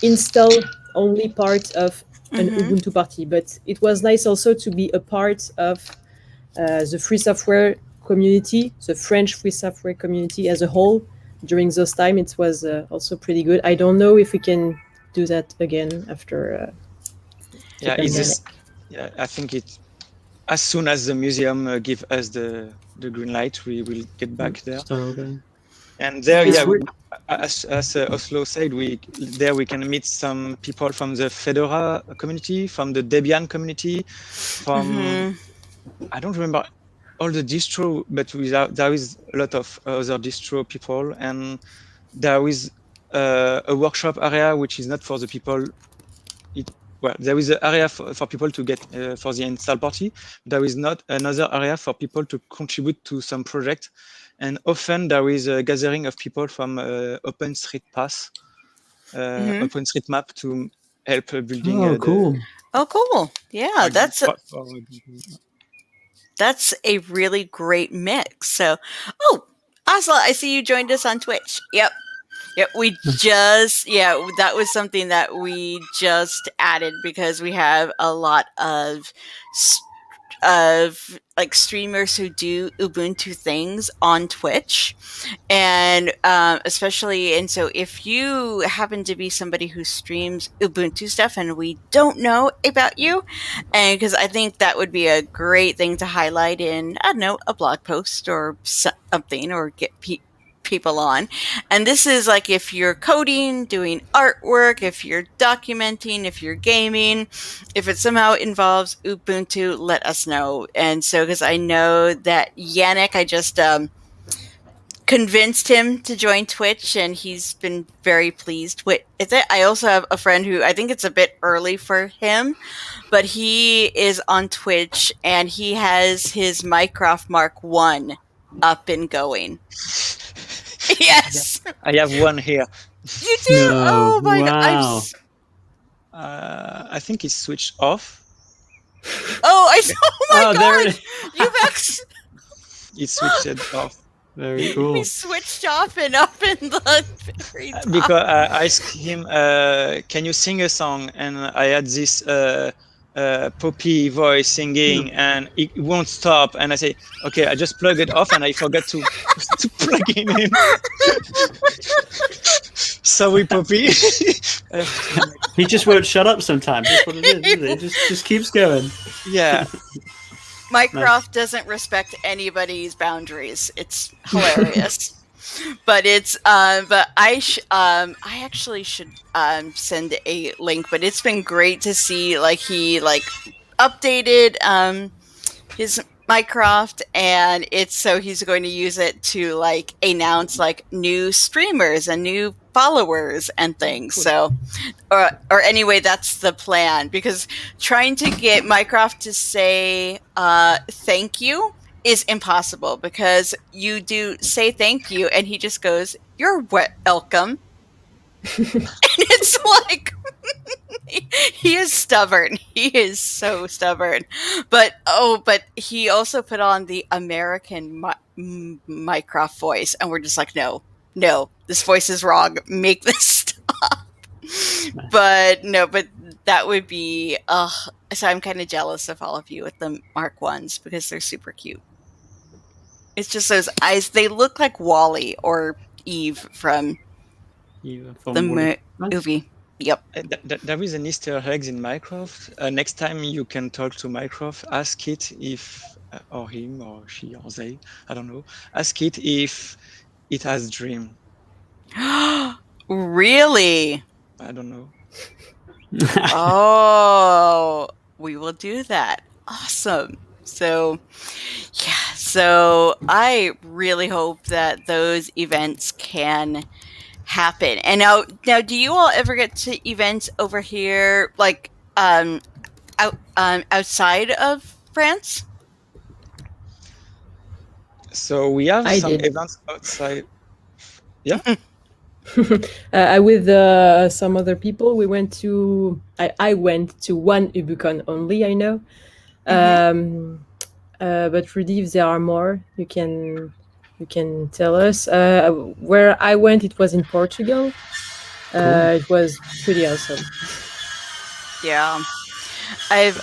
install only part of an Mhm. Ubuntu party. But it was nice also to be a part of the free software community, the French free software community as a whole. During those time, it was also pretty good. I don't know if we can do that again after the Yeah, is pandemic. this? Yeah, I think it. As soon as the museum give us the green light, we will get back there. Start over. And there, It's yeah, weird. as Oslo said, we can meet some people from the Fedora community, from the Debian community, from Mhm. I don't remember all the distro, but there is a lot of other distro people, and there is a workshop area which is not for the people. Well, there is an area for people to get for the install party. There is not another area for people to contribute to some project, and often there is a gathering of people from OpenStreetMap Mhm. OpenStreetMap to help building Oh, cool. Oh, cool. Yeah, that's a really great mix. So, oh, Asla, I see you joined us on Twitch. Yep. Yep, that was something that we just added because we have a lot of streamers who do Ubuntu things on Twitch, and so if you happen to be somebody who streams Ubuntu stuff and we don't know about you, and because I think that would be a great thing to highlight in, I don't know, a blog post or something, or get people on. And this is like if you're coding, doing artwork, if you're documenting, if you're gaming, if it somehow involves Ubuntu, let us know. And so, because I know that Yannick, I just convinced him to join Twitch, and he's been very pleased with it. I also have a friend who I think it's a bit early for him, but he is on Twitch and he has his Mycroft Mark 1 up and going. Yes, I have one here. You do? No, Oh my wow. God! I think it's switched off. Oh my Oh, there God! it is. You've It's switched off. Very cool. he switched off and up in the very top. Because I asked him, can you sing a song? And I had this poppy voice singing, and it won't stop. And I say, okay, I just plug it off, and I forgot to plug it in. Sorry, Poppy. He just won't shut up sometimes. That's what it is, isn't it? It just keeps going. Yeah. Mycroft doesn't respect anybody's boundaries. It's hilarious. But it's but I actually should send a link, but it's been great to see he updated his Mycroft, and he's going to use it to announce new streamers and new followers and things. So or anyway, that's the plan, because trying to get Mycroft to say thank you is impossible, because you do say thank you and he just goes, "You're welcome." And it's like he is stubborn. He is so stubborn. But he also put on the American Mycroft voice, and we're just like, no, this voice is wrong. Make this stop. But that would be so I'm kind of jealous of all of you with the Mark 1s, because they're super cute. It's just those eyes. They look like Wall-E or Eve from the movie. Yep. There is an Easter egg in Mycroft. Next time you can talk to Mycroft, ask it if, or him, or she, or they, I don't know. Ask it if it has dream. Really? I don't know. Oh, we will do that. Awesome. So, yeah. So I really hope that those events can happen. And now, do you all ever get to events over here, outside of France? So we have I some did. events outside. Yeah. With some other people, we went to. I went to one Ubuntu only. I know. But Rudi, if there are more, you can tell us. Where I went, it was in Portugal. It was pretty awesome. Yeah, I've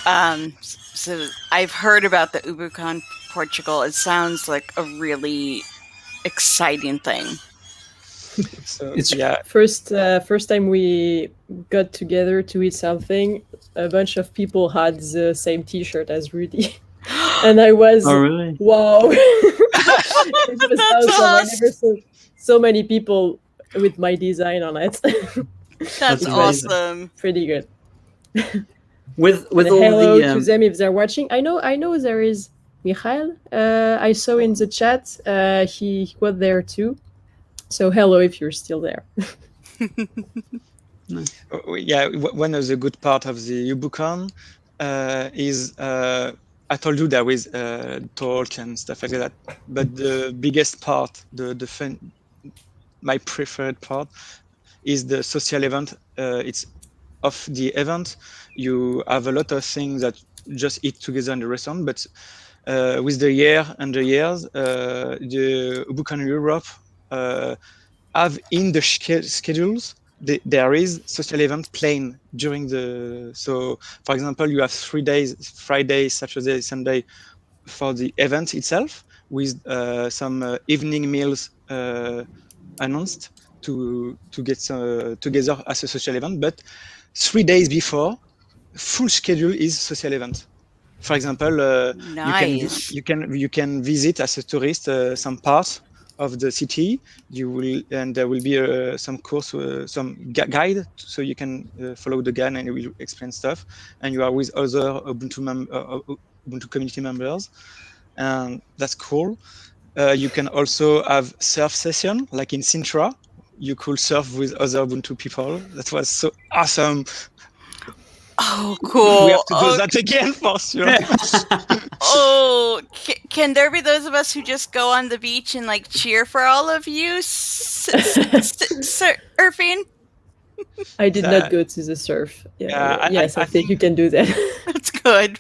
heard about the Ubuntu Con Portugal. It sounds like a really exciting thing. So It's- yeah. First time we got together to eat something, a bunch of people had the same T-shirt as Rudi, and I was, Oh, really? wow! It was That's awesome. I awesome. never saw so many people with my design on it. That's amazing. awesome. Pretty good. With And all hello the to them if they're watching. I know there is Michael. I saw in the chat. He was there too. So hello if you're still there. Yeah, one of the good part of the Ubuntu is I told you there is talk and stuff like that, but the biggest part, the fun, my preferred part, is the social event. It's of the event. You have a lot of things that just eat together in the restaurant, but with the years, the Ubuntu Europe have in the schedules there is social event playing during the. So, for example, you have 3 days: Friday, Saturday, Sunday, for the event itself, with some evening meals announced to get together as a social event. But 3 days before, full schedule is social event. For example, Nice. you can visit as a tourist some parts of the city. There will be some course, some guide, so you can follow the guide and it will explain stuff. And you are with other Ubuntu community members, and that's cool. You can also have surf session, like in Sintra. You could surf with other Ubuntu people. That was so awesome. Oh, cool. We have to do Oh, that again for sure. Can there be those of us who just go on the beach and like cheer for all of you surfing? I did not go to the surf. Yes, I think you can do that. That's good.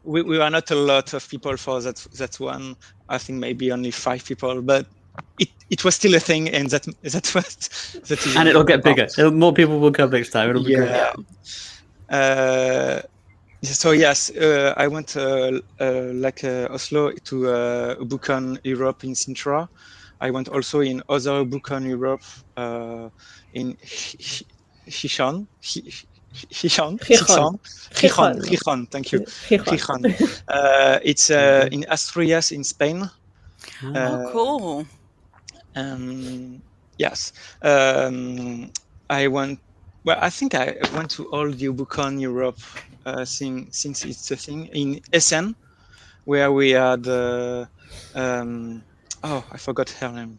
We are not a lot of people for that one. I think maybe only 5 people, but it was still a thing, and that is. And it'll get bigger. More people will come next time. It'll be great. So yes, I went Oslo to Ubuntu Europe in Sintra. I went also in other Ubuntu Europe in Gijón. Thank you. Gijón. It's in Asturias in Spain. Cool. Yes. I went. Well, I think I went to all the Ubuntu Europe since it's a thing in Essen, where we had I forgot her name.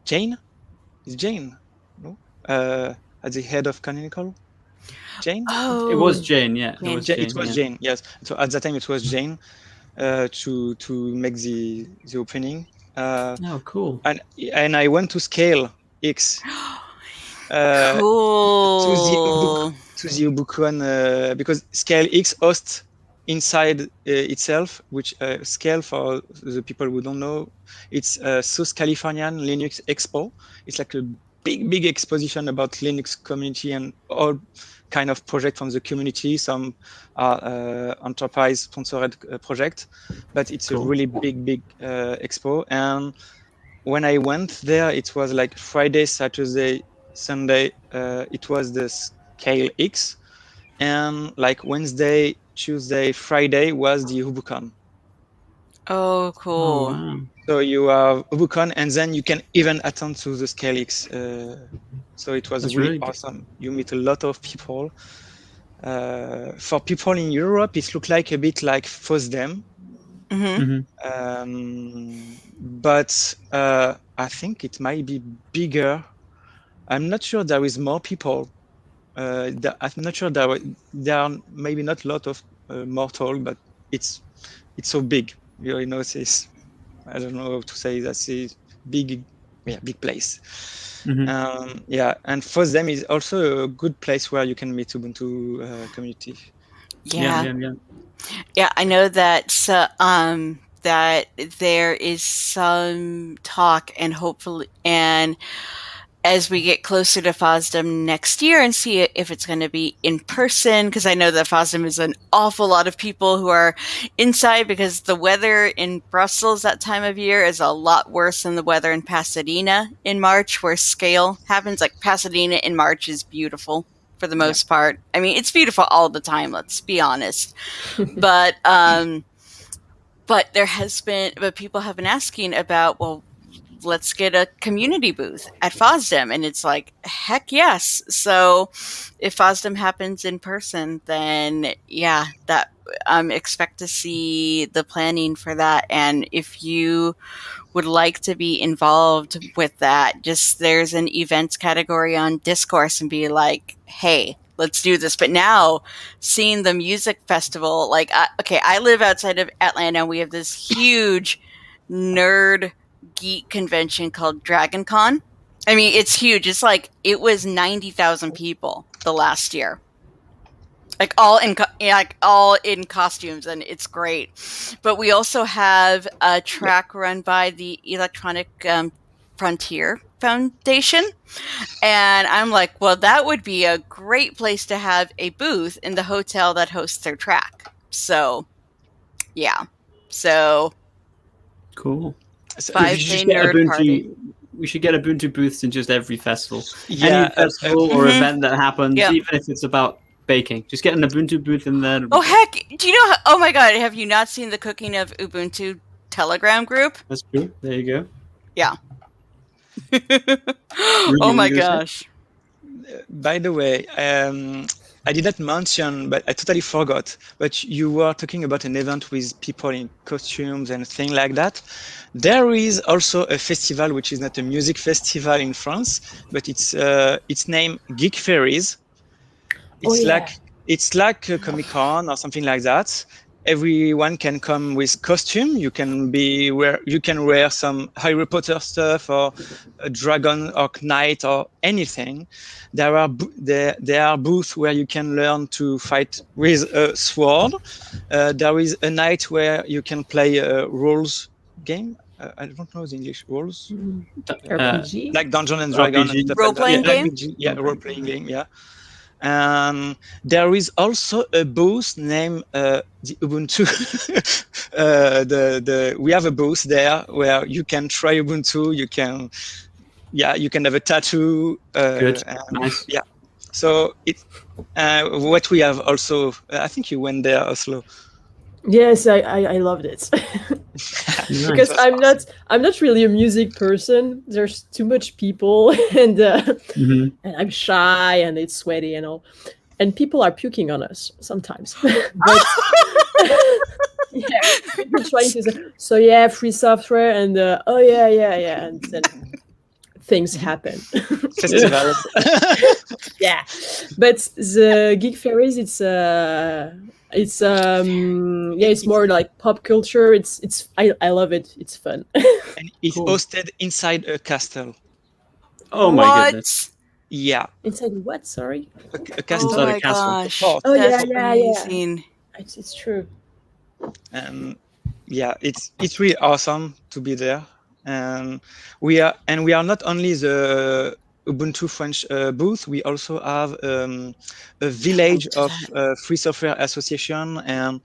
Jane? Is Jane? No? At the head of Canonical? Jane? Oh, it was Jane, yeah. It was Jane, yes. So at that time it was Jane to make the opening. Oh, cool. And I went to Scale X. Cool. To the Ubuntu because Scale X hosts inside itself, which Scale, for the people who don't know, it's South Californian Linux Expo. It's like a big exposition about Linux community and all kind of project from the community. Some are enterprise sponsored project, but it's cool. A really big expo. And when I went there, it was like Friday, Saturday, Sunday. It was the Scale X, and like Wednesday, Tuesday, Friday was the Ubuntu. Oh, cool. Oh, wow. So you have Ubuntu, and then you can even attend to the Scale X. So it was really awesome. You meet a lot of people. For people in Europe, it looked like a bit like FOSDEM. But I think it might be bigger. I'm not sure there is more people. I'm not sure there are maybe not a lot of mortal, but it's so big. You know, it's I don't know how to say that's a big place. And FOSDEM is also a good place where you can meet Ubuntu community. Yeah, I know that that there is some talk, and hopefully, and as we get closer to FOSDEM next year and see if it's going to be in person, because I know that FOSDEM is an awful lot of people who are inside, because the weather in Brussels that time of year is a lot worse than the weather in Pasadena in March, where Scale happens. Like Pasadena in March is beautiful for the most part. I mean, it's beautiful all the time, let's be honest. But people have been asking about, well, let's get a community booth at FOSDEM. And it's like, heck yes. So if FOSDEM happens in person, then expect to see the planning for that. And if you would like to be involved with that, there's an events category on Discourse, and be like, hey, let's do this. But now seeing the music festival, I live outside of Atlanta, and we have this huge nerd geek convention called Dragon Con. I mean, it's huge. It's like, it was 90,000 people the last year, like all in costumes, and it's great. But we also have a track run by the Electronic Frontier Foundation. And I'm like, well, that would be a great place to have a booth in the hotel that hosts their track. So, yeah. So, Cool. So, 5-day nerd party. We should get Ubuntu booths in just every festival. yeah, Any festival or Mhm. event that happens, Yep. even if it's about baking. Just get an Ubuntu booth in there. Oh, heck. Do you know? Oh, my God. Have you not seen the Cooking of Ubuntu Telegram group? That's true. There you go. Yeah. Rudi, Oh, my what were you gonna say? gosh. by the way, I did not mention, but I totally forgot. But you were talking about an event with people in costumes and things like that. There is also a festival which is not a music festival in France, but it's named Geek Fairies. It's like a Comic Con or something like that. Everyone can come with costume. You can wear some Harry Potter stuff or a dragon or knight or anything. There are booths where you can learn to fight with a sword. There is a night where you can play a roles game. I don't know the English roles, RPG. like Dungeon and Dragon RPG. and stuff Role-playing like that. game? RPG, yeah, role-playing game, yeah. And there is also a booth named the Ubuntu. We have a booth there where you can try Ubuntu. You can have a tattoo. Good. And, Nice. yeah. So what we have also. I think you went there, Oslo. Yes, I loved it. Because Nice. I'm not really a music person. There's too much people and Mhm. and I'm shy and it's sweaty and all. And people are puking on us sometimes. But yeah, we're trying to say, so yeah, free software and oh yeah, and then things happen. Festival. Yeah, but the Geek Fairies, it's more like pop culture. I love it. It's fun. And it's Cool. hosted inside a castle. Oh my What? goodness. Yeah, Inside what? Sorry. a castle. Oh Inside a my castle. gosh. Oh, Oh That's yeah. amazing. It's true. And yeah, it's really awesome to be there. And we are not only the Ubuntu French booth. We also have a village of free software association and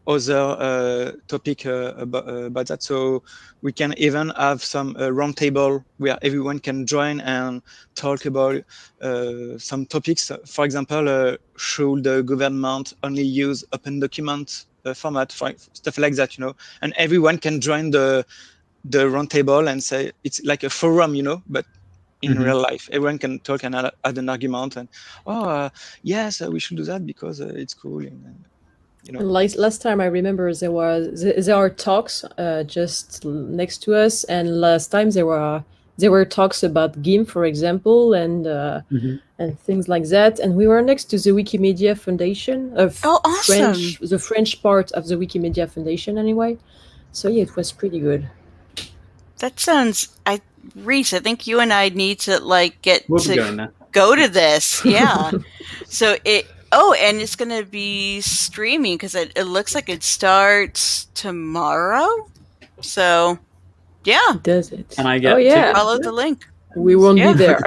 other topic about that. So we can even have some round table where everyone can join and talk about some topics. For example, should the government only use open document format, for stuff like that, and everyone can join the round table and say it's like a forum, but in Mhm. real life, everyone can talk and add an argument and yes, we should do that because it's cool. And like last time I remember there are talks just next to us, and last time there were talks about GIMP, for example, and Mhm. and things like that. And we were next to the Wikimedia Foundation of Oh, awesome. the French part of the Wikimedia Foundation, anyway. So yeah, it was pretty good. That sounds. Reese, I think you and I need to We'll be going there. go to this. Yeah. So and it's going to be streaming because it looks like it starts tomorrow. So, yeah. Does it? And I get oh yeah, Follow the link. we won't Yeah. be there.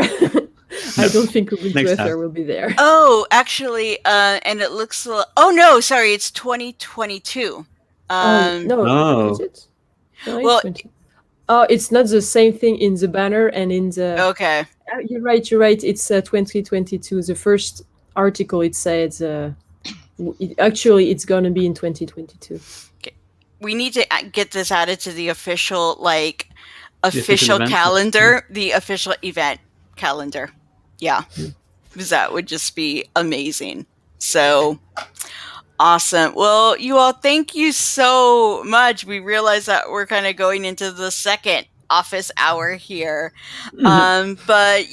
I don't think Ubuntu Next FR time. will be there. Oh, actually, and it looks. Oh no, sorry, it's 2022. No, Oh. is it? No, Well- 20. Oh, it's not the same thing in the banner and in the. Okay. You're right. It's 2022. The first article it says. Actually, it's gonna be in 2022. We need to get this added to the official official event. calendar, the official event calendar. Yeah. Because that would just be amazing. So awesome. Well, you all, thank you so much. We realize that we're kind of going into the second office hour here. But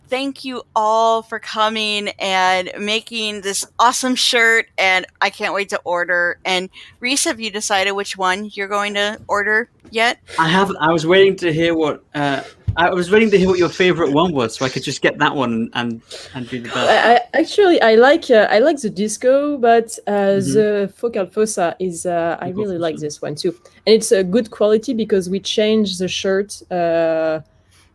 thank you all for coming and making this awesome shirt, and I can't wait to order. And Reese, have you decided which one you're going to order yet? I was waiting to hear what your favorite one was, so I could just get that one and be the best. I like the disco, but the focal fossa is I really like this one too, and it's a good quality because we changed the shirt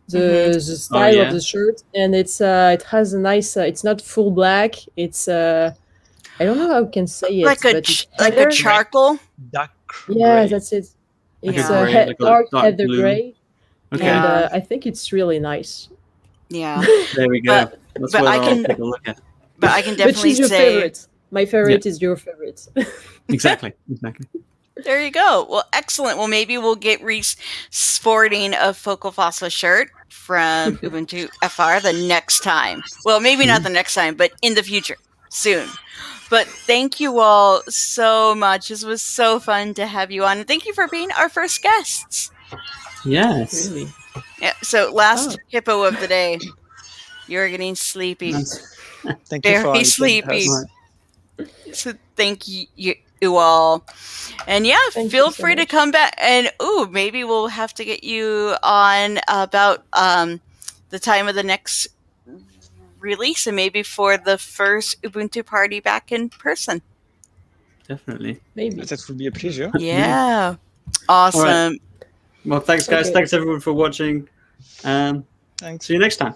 the style yeah. of the shirt, and it has a nice. It's not full black. It's I don't know how I can say it, Like a but it's like a heather. charcoal. Dark Yeah, gray. that's it. Like It's a grey, like a dark dark heather blue. gray, Okay, and Yeah. I think it's really nice. Yeah. there we go. But- That's but what I I'll can- take a look at. But I can But definitely she's your say favorite. My favorite is your favorite. Exactly. there you go. Well, excellent. Well, maybe we'll get Reese sporting a Focal Fossil shirt from Ubuntu FR the next time. Well, maybe not the next time, but in the future, soon. But thank you all so much. This was so fun to have you on. And thank you for being our first guests. Yes. Really? Yeah, so last hippo of the day. You're getting sleepy. Thank you for Very inviting sleepy. us. So thank you all. And yeah, Thank feel you so free to much. come back. And maybe we'll have to get you on about the time of the next release, and maybe for the first Ubuntu party back in person. Definitely. Maybe. That would be a pleasure. Yeah. Awesome. Well, thanks, guys. Okay. Thanks, everyone, for watching. Thanks. See you next time.